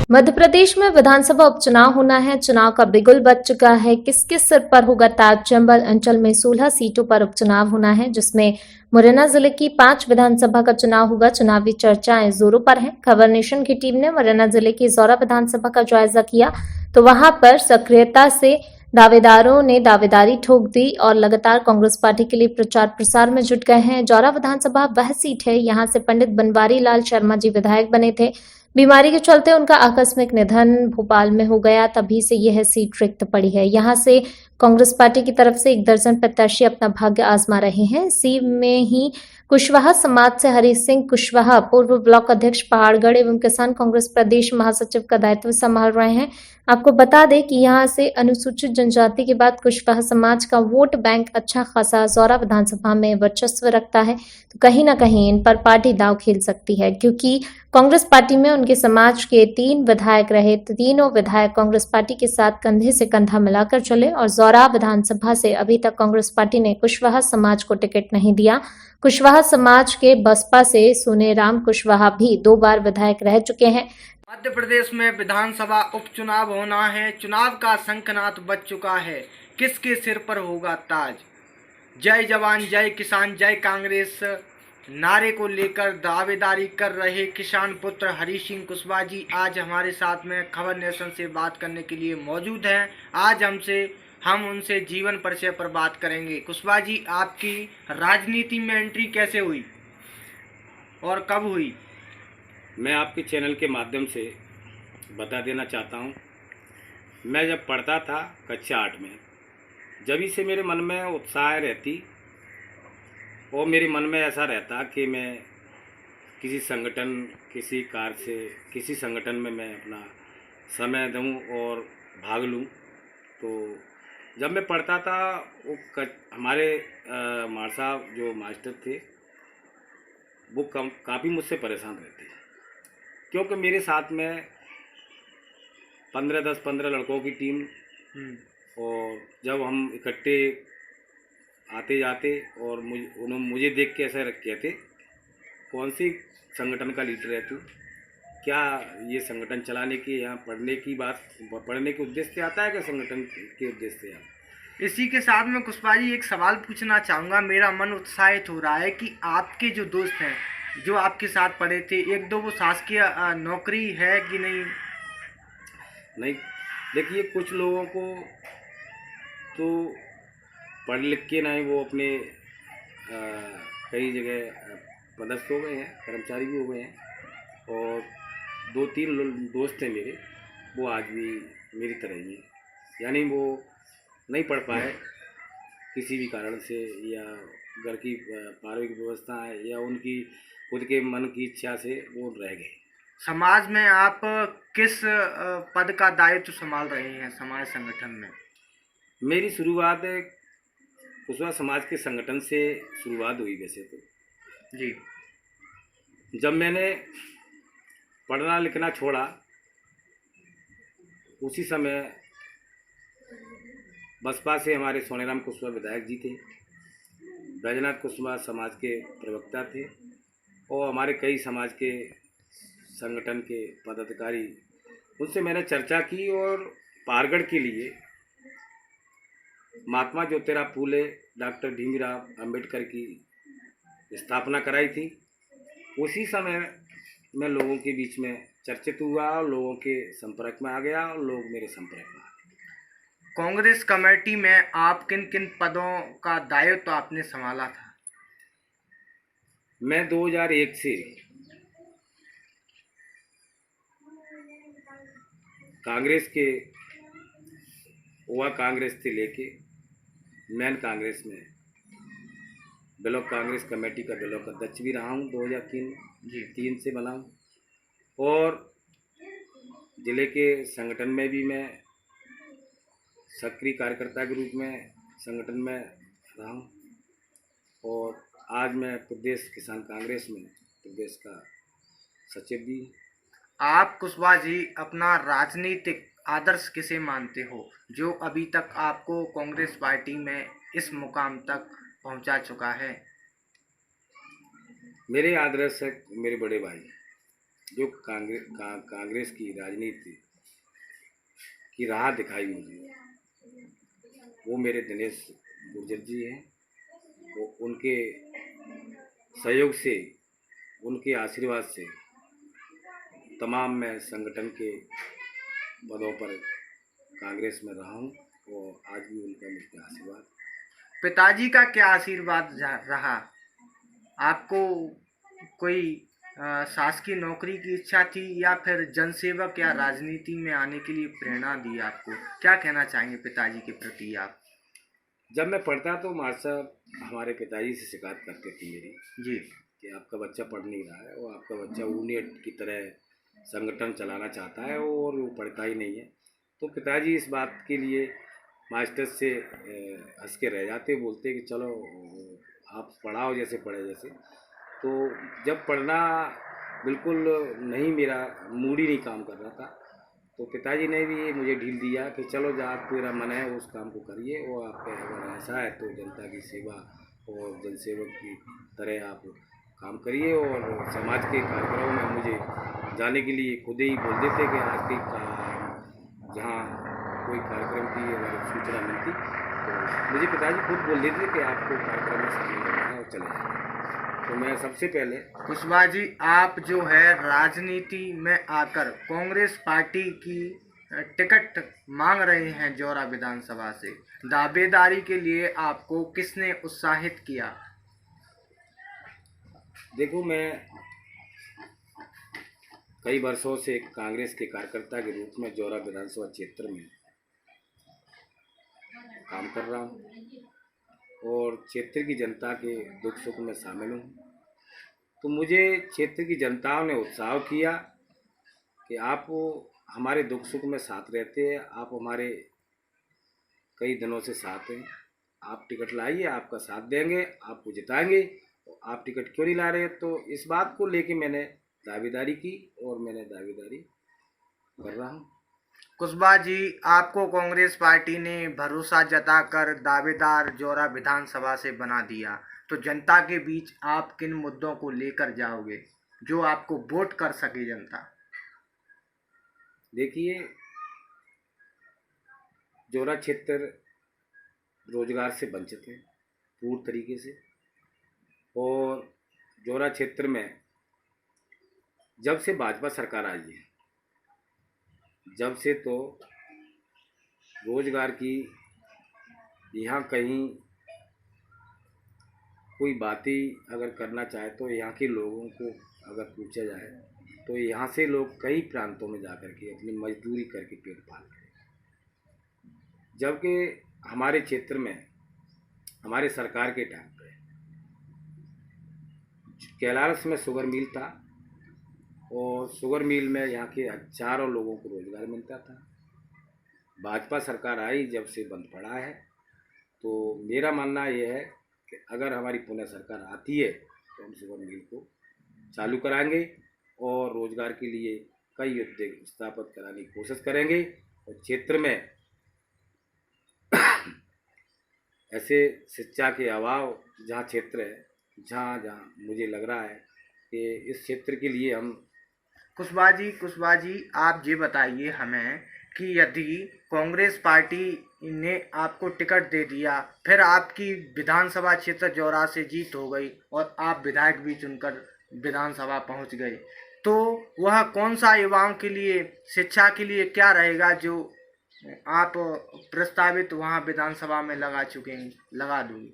मध्य प्रदेश में विधानसभा उपचुनाव होना है। चुनाव का बिगुल बज चुका है। किसके सिर पर होगा ताज? चंबल अंचल में 16 सीटों पर उपचुनाव होना है, जिसमें मुरैना जिले की 5 विधानसभा का चुनाव होगा। चुनावी चर्चाएं जोरों पर हैं। खबर नेशन की टीम ने मुरैना जिले की जौरा विधानसभा का जायजा किया तो वहां पर सक्रियता से दावेदारों ने दावेदारी ठोक दी और लगातार कांग्रेस पार्टी के लिए प्रचार प्रसार में जुट गए हैं। जौरा विधानसभा वह सीट है, यहां से पंडित बनवारी लाल शर्मा जी विधायक बने थे। बीमारी के चलते उनका आकस्मिक निधन भोपाल में हो गया, तभी से यह सीट रिक्त पड़ी है। यहां से कांग्रेस पार्टी की तरफ से 1 दर्जन प्रत्याशी अपना भाग्य आजमा रहे हैं। इसी में ही कुशवाहा समाज से हरि सिंह कुशवाहा पूर्व ब्लॉक अध्यक्ष पहाड़गढ़ एवं किसान कांग्रेस प्रदेश महासचिव का दायित्व संभाल रहे हैं। आपको बता दें कि यहां से अनुसूचित जनजाति के बाद कुशवाहा समाज का वोट बैंक अच्छा खासा जौरा विधानसभा में वर्चस्व रखता है, तो कहीं ना कहीं इन पर पार्टी दांव खेल सकती है, क्योंकि कांग्रेस पार्टी में उनके समाज के 3 विधायक रहे। तीनों विधायक कांग्रेस पार्टी के साथ कंधे से कंधा मिलाकर चले और जौरा विधानसभा से अभी तक कांग्रेस पार्टी ने कुशवाहा समाज को टिकट नहीं दिया। कुशवाहा समाज के बसपा से सोनेराम कुशवाहा भी 2 बार विधायक रह चुके हैं। मध्य प्रदेश में विधानसभा उपचुनाव होना है। चुनाव का शंखनाद बज चुका है। किसके सिर पर होगा ताज? जय जवान जय किसान जय कांग्रेस नारे को लेकर दावेदारी कर रहे किसान पुत्र हरि सिंह कुशवाहा जी आज हमारे साथ में खबर नेशन से बात करने के लिए मौजूद हैं। आज हम उनसे जीवन परिचय पर बात करेंगे। कुशवाहा जी, आपकी राजनीति में एंट्री कैसे हुई और कब हुई? मैं आपके चैनल के माध्यम से बता देना चाहता हूँ। मैं जब पढ़ता था कक्षा 8 में, जभी से मेरे मन में उत्साह रहती और मेरे मन में ऐसा रहता कि मैं किसी संगठन, किसी कार्य से, किसी संगठन में मैं अपना समय दूँ और भाग लूँ। तो जब मैं पढ़ता था वो हमारे मार साहब जो मास्टर थे वो काफ़ी मुझसे परेशान रहते, क्योंकि मेरे साथ में 15 लड़कों की टीम और जब हम इकट्ठे आते जाते और उन्होंने मुझे देख के ऐसा कहते, कौन सी संगठन का लीडर है तू? क्या ये संगठन चलाने की, यहाँ पढ़ने की बात, पढ़ने के उद्देश्य से आता है क्या संगठन के उद्देश्य से? इसी के साथ में कुशवाहा जी एक सवाल पूछना चाहूँगा। मेरा मन उत्साहित हो रहा है कि आपके जो दोस्त हैं जो आपके साथ पढ़े थे, 1-2 वो शासकीय नौकरी है कि नहीं? नहीं, देखिए कुछ लोगों को तो पढ़ लिख के नहीं वो अपने कई जगह पदस्थ हो गए हैं, कर्मचारी भी हो गए हैं, और 2-3 दोस्त हैं मेरे, वो आज भी मेरी तरह ही हैं। यानी वो नहीं पढ़ पाए किसी भी कारण से, या घर की पारिवारिक व्यवस्था है या उनकी खुद के मन की इच्छा से वो रह गए। समाज में आप किस पद का दायित्व संभाल रहे हैं समाज संगठन में? मेरी शुरुआत कुशवाहा समाज के संगठन से शुरुआत हुई वैसे तो जी। जब मैंने पढ़ना लिखना छोड़ा उसी समय बसपा से हमारे सोनेराम कुशवाहा विधायक जी थे, बैजनाथ कुशवाहा समाज के प्रवक्ता थे और हमारे कई समाज के संगठन के पदाधिकारी, उनसे मैंने चर्चा की और पहाड़गढ़ के लिए महात्मा ज्योतिराव फूले, डॉक्टर भीमराव अंबेडकर की स्थापना कराई थी। उसी समय मैं लोगों के बीच में चर्चित हुआ और लोगों के संपर्क में आ गया और लोग मेरे संपर्क में आ गए। कांग्रेस कमेटी में आप किन किन पदों का दायित्व आपने संभाला था? मैं 2001 से कांग्रेस के युवा कांग्रेस से लेके मैन कांग्रेस में ब्लॉक कांग्रेस कमेटी का ब्लॉक अध्यक्ष भी रहा हूँ। 2003 से बना हूँ और ज़िले के संगठन में भी मैं सक्रिय कार्यकर्ता के रूप में संगठन में रहा हूँ और आज मैं प्रदेश किसान कांग्रेस में प्रदेश का सचिव भी। आप कुशवाहा जी अपना राजनीतिक आदर्श किसे मानते हो जो अभी तक आपको कांग्रेस पार्टी में इस मुकाम तक पहुंचा चुका है? मेरे आदर्श है मेरे बड़े भाई जो कांग्रेस की राजनीति की राह दिखाई मुझे, वो मेरे दिनेश गुर्जर जी हैं। वो उनके सहयोग से, उनके आशीर्वाद से तमाम मैं संगठन के पदों पर कांग्रेस में रहा हूँ और आज भी उनका मुझे आशीर्वाद। पिताजी का क्या आशीर्वाद रहा? आपको कोई शासकीय नौकरी की इच्छा थी या फिर जनसेवक या राजनीति में आने के लिए प्रेरणा दी आपको? क्या कहना चाहेंगे पिताजी के प्रति आप? जब मैं पढ़ता तो मास्टर साहब हमारे पिताजी से शिकायत करते थे मेरी जी। कि आपका बच्चा पढ़ नहीं रहा है और आपका बच्चा यूनियन की तरह संगठन चलाना चाहता है और वो पढ़ता ही नहीं है। तो पिताजी इस बात के लिए मास्टर से हंस के रह जाते, बोलते कि चलो आप पढ़ाओ जैसे पढ़े जैसे। तो जब पढ़ना बिल्कुल नहीं, मेरा मूड ही नहीं काम कर रहा था, तो पिताजी ने भी मुझे ढील दिया कि चलो जहाँ तेरा मन है उस काम को करिए और आपके अगर ऐसा है तो जनता की सेवा और जनसेवक की तरह आप काम करिए। और समाज के कार्यक्रमों में मुझे जाने के लिए खुद ही बोल देते कि आज के जहाँ कोई कार्यक्रम की अगर सूचना मिलती तो मुझे पिताजी खुद बोल देते कि आपको कार्यक्रम में शामिल होना है और चले जाना। तो मैं सबसे पहले कुशवाहा जी, आप जो है राजनीति में आकर कांग्रेस पार्टी की टिकट मांग रहे हैं जौरा विधानसभा से, दावेदारी के लिए आपको किसने उत्साहित किया? देखो, मैं कई वर्षों से कांग्रेस के कार्यकर्ता के रूप में जौरा विधानसभा क्षेत्र में काम कर रहा हूँ और क्षेत्र की जनता के दुख सुख में शामिल हूँ। तो मुझे क्षेत्र की जनता ने उत्साह किया कि आप हमारे दुख सुख में साथ रहते हैं, आप हमारे कई दिनों से साथ हैं, आप टिकट लाइए, आपका साथ देंगे, आपको जिताएंगे। आप टिकट क्यों नहीं ला रहे? तो इस बात को लेके मैंने दावेदारी की और मैंने दावेदारी कर रहा हूँ। कुशवाहा जी, आपको कांग्रेस पार्टी ने भरोसा जताकर दावेदार जौरा विधानसभा से बना दिया, तो जनता के बीच आप किन मुद्दों को लेकर जाओगे जो आपको वोट कर सके जनता? देखिए, जौरा क्षेत्र रोजगार से वंचित है पूर्ण तरीके से, और जौरा क्षेत्र में जब से भाजपा सरकार आई है, जब से तो रोजगार की यहाँ कहीं कोई बातें अगर करना चाहे तो यहाँ के लोगों को अगर पूछा जाए तो यहाँ से लोग कई प्रांतों में जाकर के अपनी मजदूरी करके पेट पाल रहे हैं। जबकि हमारे क्षेत्र में हमारे सरकार के टाइम पे कैलाश में शुगर मिल था और शुगर मिल में यहाँ के हजारों लोगों को रोजगार मिलता था। भाजपा सरकार आई जब से बंद पड़ा है। तो मेरा मानना यह है कि अगर हमारी पुनः सरकार आती है तो हम शुगर मिल को चालू कराएंगे और रोजगार के लिए कई उद्योग स्थापित कराने की कोशिश करेंगे। और क्षेत्र में ऐसे शिक्षा के अभाव जहाँ क्षेत्र है, जहाँ जहाँ मुझे लग रहा है कि इस क्षेत्र के लिए हम। कुशवाहा जी, आप ये बताइए हमें कि यदि कांग्रेस पार्टी ने आपको टिकट दे दिया, फिर आपकी विधानसभा क्षेत्र जौरा से जीत हो गई और आप विधायक भी चुनकर विधानसभा पहुंच गए, तो वह कौन सा युवाओं के लिए, शिक्षा के लिए क्या रहेगा जो आप प्रस्तावित वहां विधानसभा में लगा दोगे?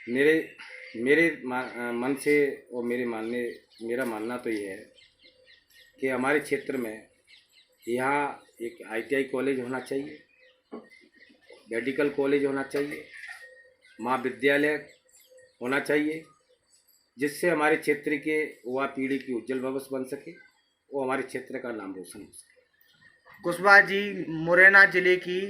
मेरे मन से और मेरा मानना तो ये है कि हमारे क्षेत्र में यहाँ एक ITI कॉलेज होना चाहिए, मेडिकल कॉलेज होना चाहिए, महाविद्यालय होना चाहिए, जिससे हमारे क्षेत्र के युवा पीढ़ी की उज्जवल भविष्य बन सके और हमारे क्षेत्र का नाम रोशन हो सके। कुशवाहा जी, मुरैना जिले की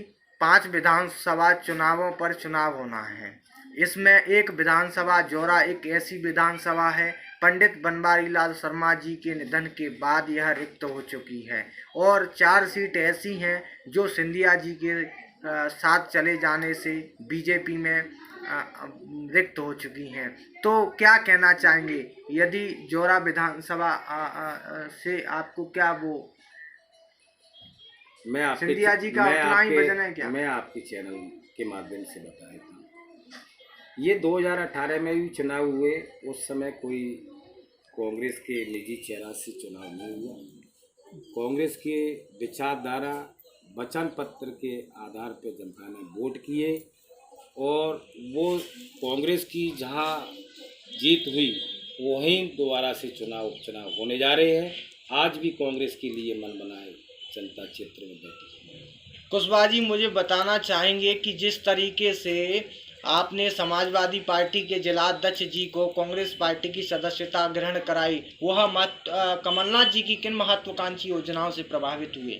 5 विधानसभा चुनावों पर चुनाव होना है। इसमें एक विधानसभा जौरा एक ऐसी विधानसभा है, पंडित बनवारी लाल शर्मा जी के निधन के बाद यह रिक्त हो चुकी है, और 4 सीट ऐसी हैं जो सिंधिया जी के साथ चले जाने से बीजेपी में रिक्त हो चुकी हैं। तो क्या कहना चाहेंगे, यदि जौरा विधानसभा से आपको क्या वो सिंधिया जी का अपना ही वजन है क्या? मैं आपके चैनल के माध्यम से बता देता हूँ, ये 2018 में भी चुनाव हुए, उस समय कोई कांग्रेस के निजी चेहरा से चुनाव नहीं हुआ। कांग्रेस के विचारधारा वचन पत्र के आधार पर जनता ने वोट किए और वो कांग्रेस की जहां जीत हुई वहीं दोबारा से उपचुनाव होने जा रहे हैं। आज भी कांग्रेस के लिए मन बनाए जनता क्षेत्र में बैठी है। कुशवाहा जी, मुझे बताना चाहेंगे कि जिस तरीके से आपने समाजवादी पार्टी के जिलाध्यक्ष जी को कांग्रेस पार्टी की सदस्यता ग्रहण कराई, वह कमलनाथ जी की किन महत्वाकांक्षी योजनाओं से प्रभावित हुए?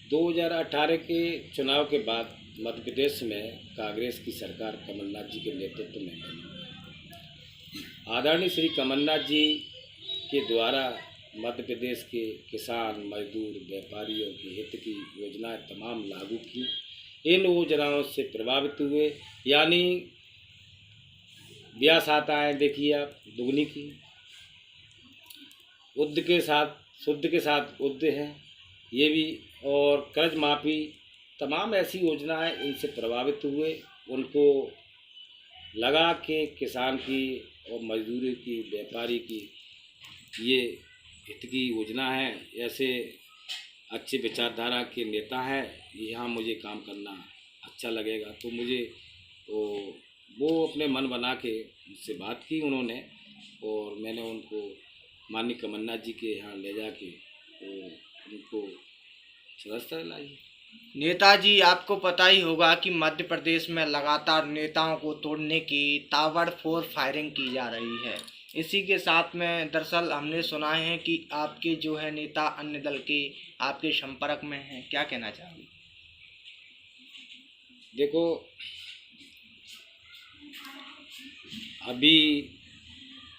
2018 के चुनाव के बाद मध्य प्रदेश में कांग्रेस की सरकार कमलनाथ जी के नेतृत्व में बनी। आदरणीय श्री कमलनाथ जी के द्वारा मध्य प्रदेश के किसान, मजदूर, व्यापारियों के हित की योजनाएं तमाम लागू की। इन योजनाओं से प्रभावित हुए, यानी ब्याह शादियां देखिए आप दुगनी की, शुद्ध के साथ उद्ध है ये भी, और कर्ज माफी, तमाम ऐसी योजनाएं इनसे प्रभावित हुए। उनको लगा कि किसान की और मजदूरी की, व्यापारी की ये हित की योजना है, ऐसे अच्छे विचारधारा के नेता हैं, यहाँ मुझे काम करना अच्छा लगेगा। तो मुझे वो अपने मन बना के मुझसे बात की उन्होंने, और मैंने उनको माननीय कमलनाथ जी के यहाँ ले जाके उनको सदस्यता लाई। नेताजी, आपको पता ही होगा कि मध्य प्रदेश में लगातार नेताओं को तोड़ने की ताबड़तोड़ फायरिंग की जा रही है। इसी के साथ में दरअसल हमने सुना है कि आपके जो है नेता अन्य दल के आपके संपर्क में हैं, क्या कहना चाहोगे? देखो, अभी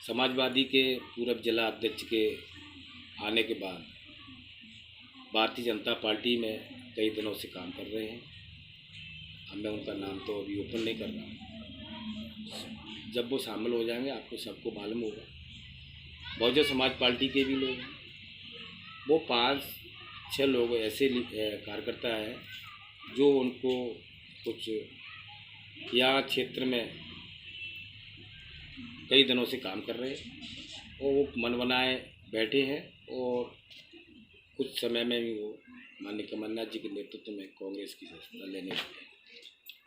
समाजवादी के पूर्व जिला अध्यक्ष के आने के बाद भारतीय जनता पार्टी में कई दिनों से काम कर रहे हैं। अब मैं उनका नाम तो अभी ओपन नहीं कर रहा, जब वो शामिल हो जाएंगे आपको सबको मालूम होगा। बहुजन समाज पार्टी के भी लोग हैं, वो 5-6 लोग ऐसे कार्यकर्ता हैं जो उनको कुछ यहाँ क्षेत्र में कई दिनों से काम कर रहे हैं और वो मन बनाए बैठे हैं, और कुछ समय में भी वो माननीय कमलनाथ जी के नेतृत्व में कांग्रेस की सदस्यता लेने लगे।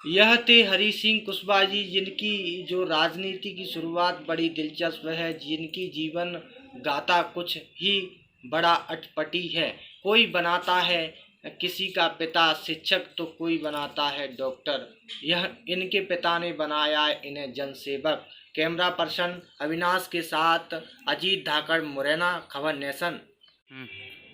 यह थे हरी सिंह कुशवाहा जी, जिनकी जो राजनीति की शुरुआत बड़ी दिलचस्प है, जिनकी जीवन गाथा कुछ ही बड़ा अटपटी है। कोई बनाता है किसी का पिता शिक्षक, तो कोई बनाता है डॉक्टर। यह इनके पिता ने बनाया इन्हें जनसेवक। कैमरा पर्सन अविनाश के साथ अजीत धाकड़, मुरैना, खबर नेशन।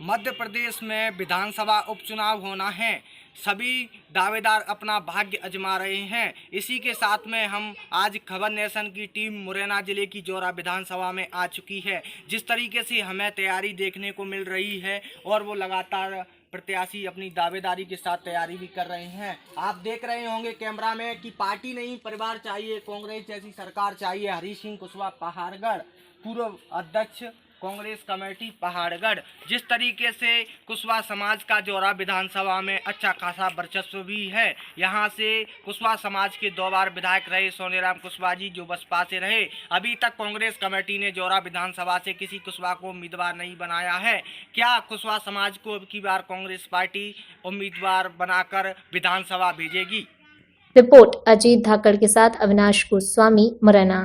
मध्य प्रदेश में विधानसभा उपचुनाव होना है, सभी दावेदार अपना भाग्य आजमा रहे हैं। इसी के साथ में हम आज खबर नेशन की टीम मुरैना जिले की जौरा विधानसभा में आ चुकी है। जिस तरीके से हमें तैयारी देखने को मिल रही है, और वो लगातार प्रत्याशी अपनी दावेदारी के साथ तैयारी भी कर रहे हैं। आप देख रहे होंगे कैमरा में कि पार्टी नहीं परिवार चाहिए, कांग्रेस जैसी सरकार चाहिए। हरी सिंह कुशवाहा पहाड़गढ़, पूर्व अध्यक्ष कांग्रेस कमेटी पहाड़गढ़। जिस तरीके से कुशवाहा समाज का जौरा विधानसभा में अच्छा खासा वर्चस्व भी है। यहाँ से कुशवाहा समाज के 2 बार विधायक रहे सोनेराम कुशवाहा जी, जो बसपा से रहे। अभी तक कांग्रेस कमेटी ने जौरा विधानसभा से किसी कुशवाहा को उम्मीदवार नहीं बनाया है। क्या कुशवाहा समाज को अब की बार कांग्रेस पार्टी उम्मीदवार बनाकर विधानसभा भेजेगी? रिपोर्ट अजीत धाकड़ के साथ अविनाश गोस्वामी, मुरैना।